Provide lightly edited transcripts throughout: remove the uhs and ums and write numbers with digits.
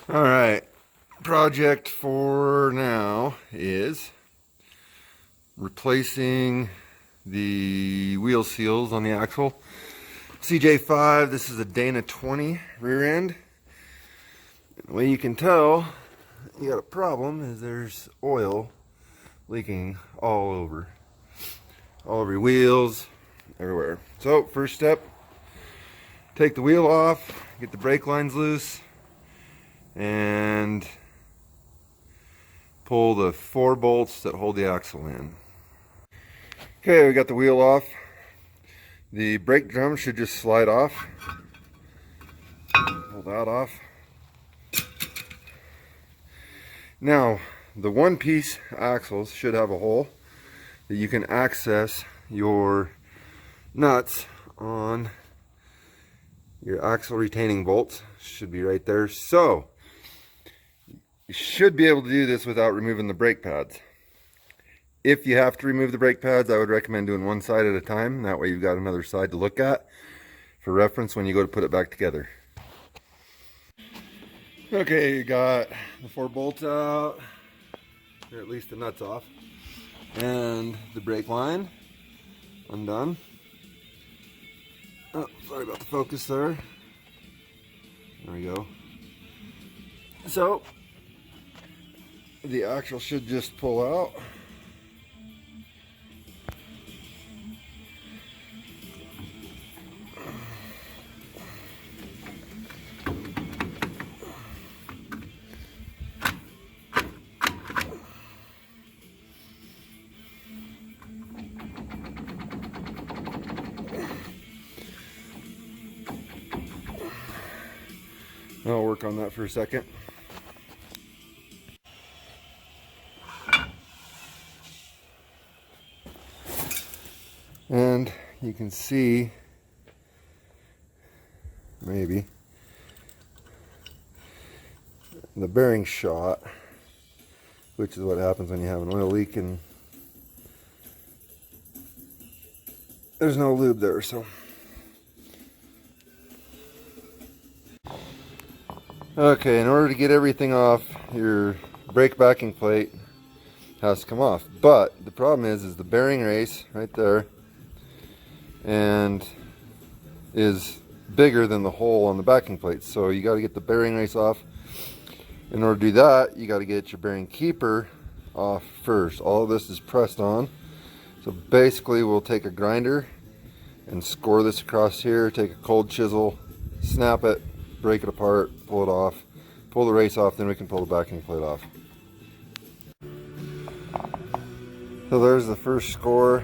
All right, project for now is replacing the wheel seals on the axle. CJ5, this is a Dana 20 rear end. The way you can tell you got a problem is there's oil leaking all over your wheels, everywhere. So first step, take the wheel off, get the brake lines loose, and pull the 4 bolts that hold the axle in. Okay, we got the wheel off. The brake drum should just slide off. Pull that off. Now, the one-piece axles should have a hole that you can access your nuts on your axle retaining bolts. Should be right there. So, you should be able to do this without removing the brake pads. If you have to remove the brake pads, I would recommend doing one side at a time. That way you've got another side to look at for reference when you go to put it back together. Okay, you got the 4 bolts out, or at least the nuts off, and the brake line undone. Oh, sorry about the focus there. There we go. So, the axle should just pull out. I'll work on that for a second. And you can see, maybe, the bearing shot, which is what happens when you have an oil leak and there's no lube there. So okay, in order to get everything off, your brake backing plate has to come off. But the problem is the bearing race right there and is bigger than the hole on the backing plate. So you got to get the bearing race off. In order to do that, you got to get your bearing keeper off first. All of this is pressed on. So basically we'll take a grinder and score this across here, take a cold chisel, snap it, break it apart, pull it off, pull the race off, then we can pull the backing plate off. So there's the first score.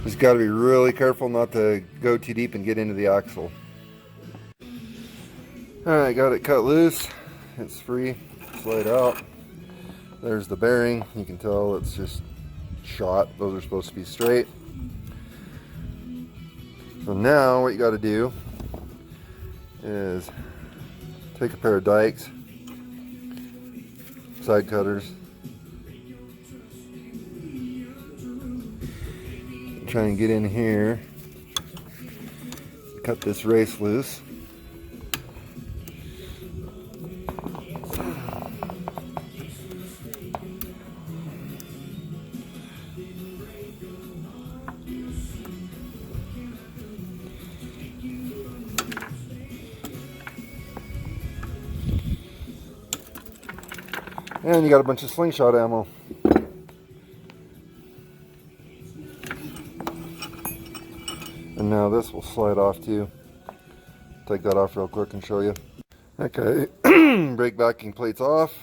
Just got to be really careful not to go too deep and get into the axle. Alright, got it cut loose. It's free. Slide out. There's the bearing. You can tell it's just shot. Those are supposed to be straight. So now what you got to do is take a pair of dikes, side cutters, try and get in here, cut this race loose. And you got a bunch of slingshot ammo. And now this will slide off too. Take that off real quick and show you. Okay, brake backing plate's off.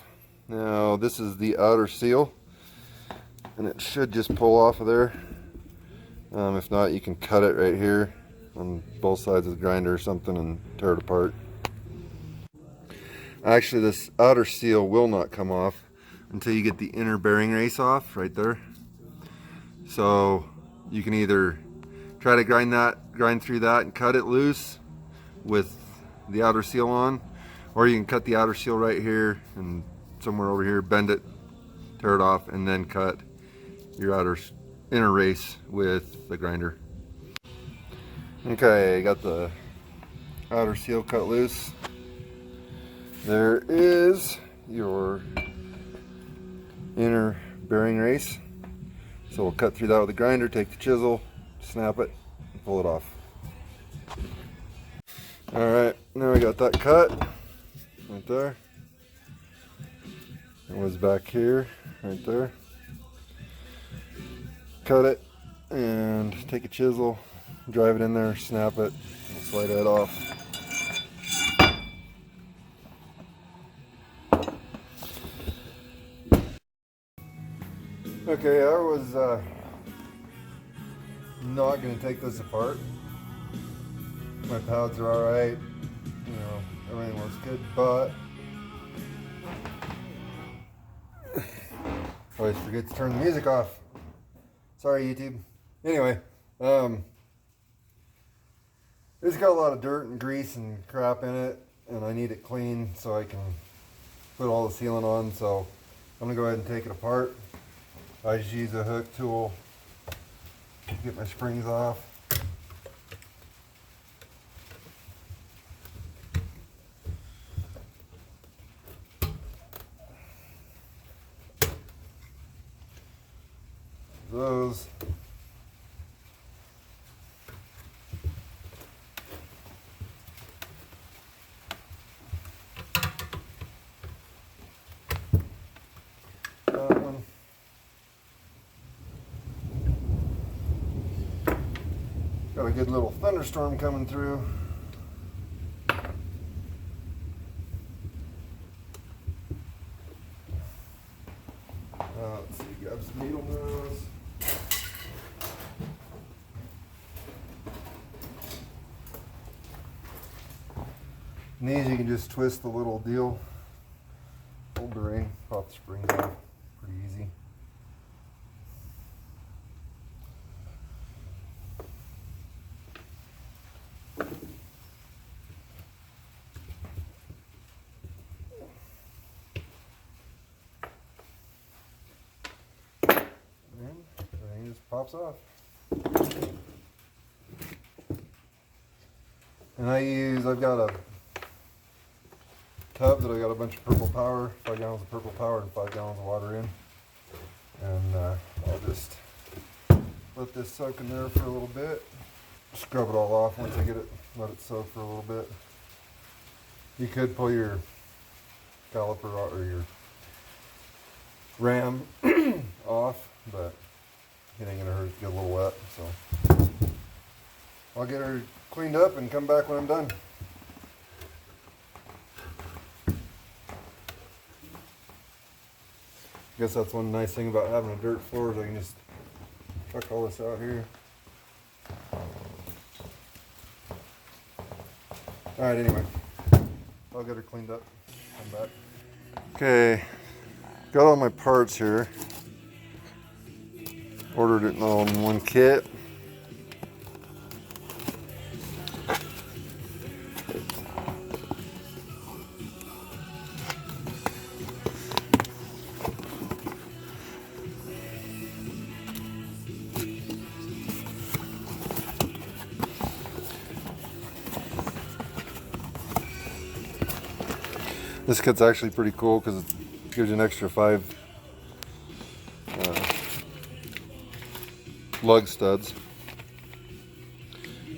Now this is the outer seal. And it should just pull off of there. If not, you can cut it right here on both sides of the grinder or something and tear it apart. Actually, this outer seal will not come off until you get the inner bearing race off right there. So you can either try to grind through that and cut it loose with the outer seal on, or you can cut the outer seal right here and somewhere over here, bend it, tear it off, and then cut your inner race with the grinder. Okay, got the outer seal cut loose. There is your inner bearing race. So we'll cut through that with a grinder, take the chisel, snap it, and pull it off. Alright, now we got that cut right there. It was back here, right there. Cut it and take a chisel, drive it in there, snap it, and slide it off. Okay, I was not going to take this apart. My pads are alright, you know, everything looks good, but I always forget to turn the music off. Sorry, YouTube. Anyway, it's got a lot of dirt and grease and crap in it, and I need it clean so I can put all the sealant on. So I'm gonna go ahead and take it apart. I just use a hook tool to get my springs off. Those. That one. Got a good little thunderstorm coming through. Let's see, grab some needle nose. And these you can just twist the little deal, hold the ring, pop the springs off, pretty easy. And everything just pops off. And I've got a tub that I got a bunch of purple power, 5 gallons of purple power and 5 gallons of water in. And I'll just let this soak in there for a little bit. Scrub it all off once I get it, let it soak for a little bit. You could pull your caliper or your ram off, but it ain't gonna hurt if you get a little wet. So I'll get her cleaned up and come back when I'm done. I guess that's one nice thing about having a dirt floor is I can just tuck all this out here. Alright, anyway, I'll get her cleaned up, come back. Okay, got all my parts here. Ordered it all in one kit. This kit's actually pretty cool because it gives you an extra 5 lug studs.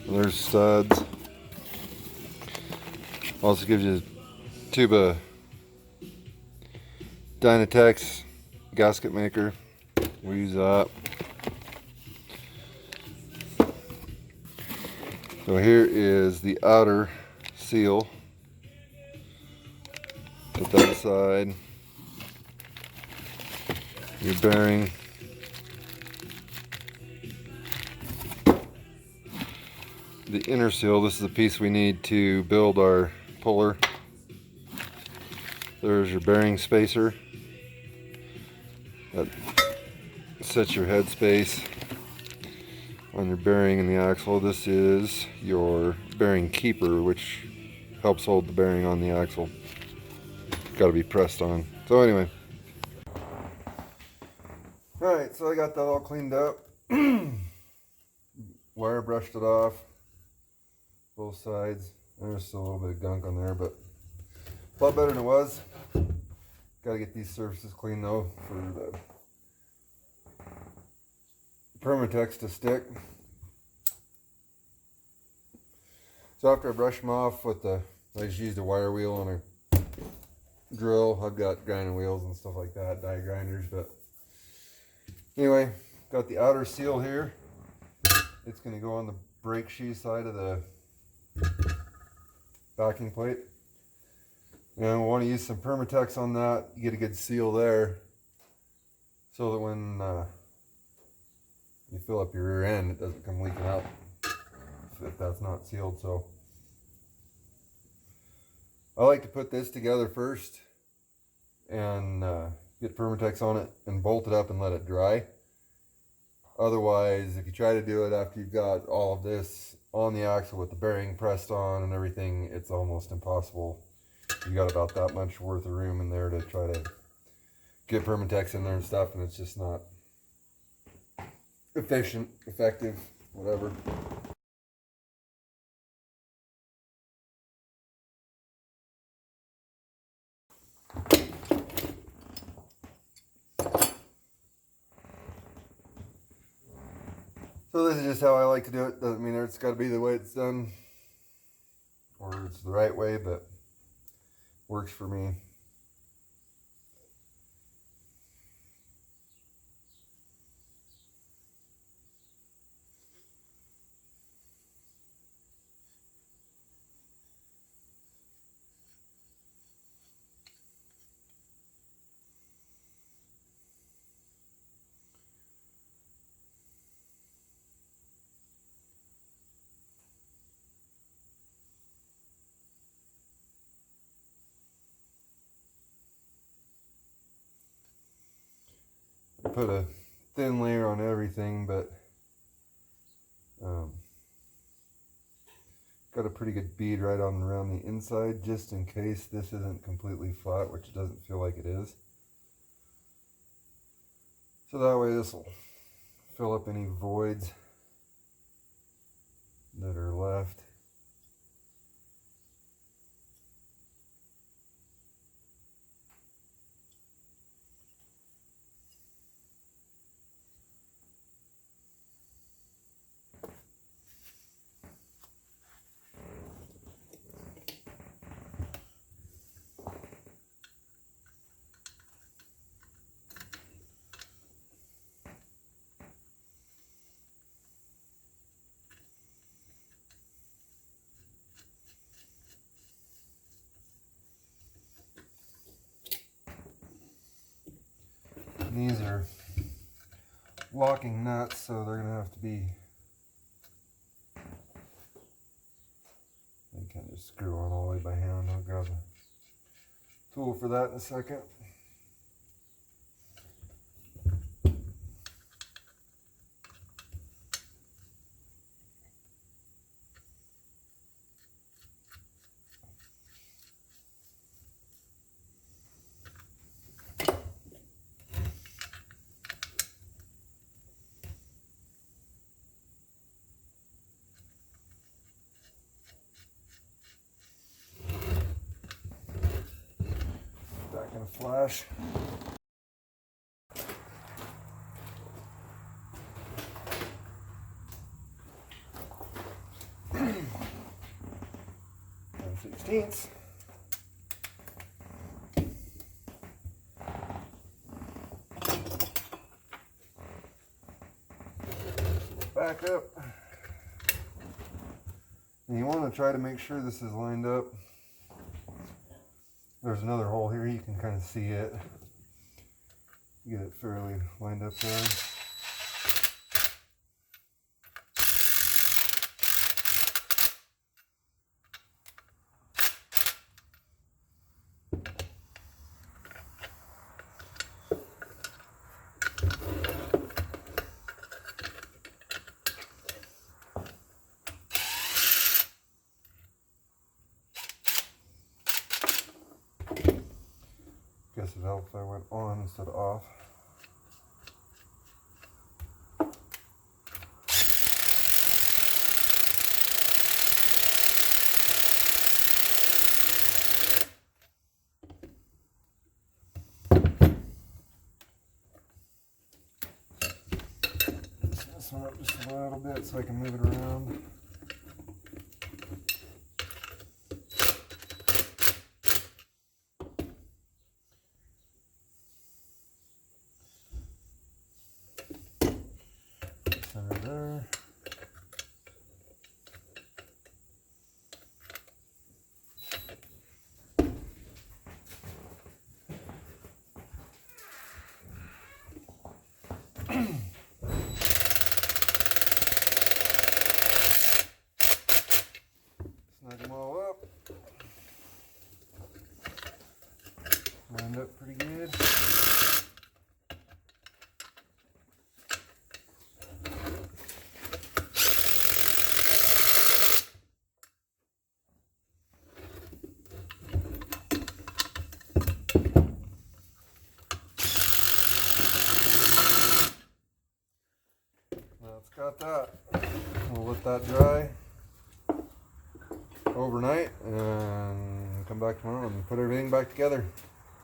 And there's studs. Also gives you a tube of Dynatex gasket maker. We use that. So here is the outer seal. Put that aside. Your bearing. The inner seal, this is the piece we need to build our puller. There's your bearing spacer. That sets your head space on your bearing in the axle. This is your bearing keeper, which helps hold the bearing on the axle. Got to be pressed on. So anyway, all right, so I got that all cleaned up. Wire brushed it off. both sides. There's still a little bit of gunk on there, but a lot better than it was. Gotta get these surfaces clean though for the Permatex to stick. So after I brush them off with the, I just used a wire wheel on a drill. I've got grinding wheels and stuff like that, die grinders, but anyway, got the outer seal here. It's going to go on the brake shoe side of the backing plate. And we want to use some Permatex on that, get a good seal there, so that when you fill up your rear end, it doesn't come leaking out if that's not sealed. So I like to put this together first and get Permatex on it and bolt it up and let it dry. Otherwise, if you try to do it after you've got all of this on the axle with the bearing pressed on and everything, it's almost impossible. You got about that much worth of room in there to try to get Permatex in there and stuff, and it's just not efficient, effective, whatever. So this is just how I like to do it. Doesn't mean it's got to be the way it's done or it's the right way, but works for me. I put a thin layer on everything, but got a pretty good bead right on around the inside, just in case this isn't completely flat, which it doesn't feel like it is. So that way this will fill up any voids that are left. And these are locking nuts, so they're going to have to be, they can't just screw on all the way by hand. I'll grab a tool for that in a second. Back in a flash. And 16ths. Back up. And you want to try to make sure this is lined up. There's another hole here, you can kind of see it. Get it fairly lined up there. Guess it helped if I went on instead of off. just a little bit so I can move it around. Center there. Snug them all up. Lined up pretty good. Now it's got that. We'll let that dry overnight and come back tomorrow and put everything back together.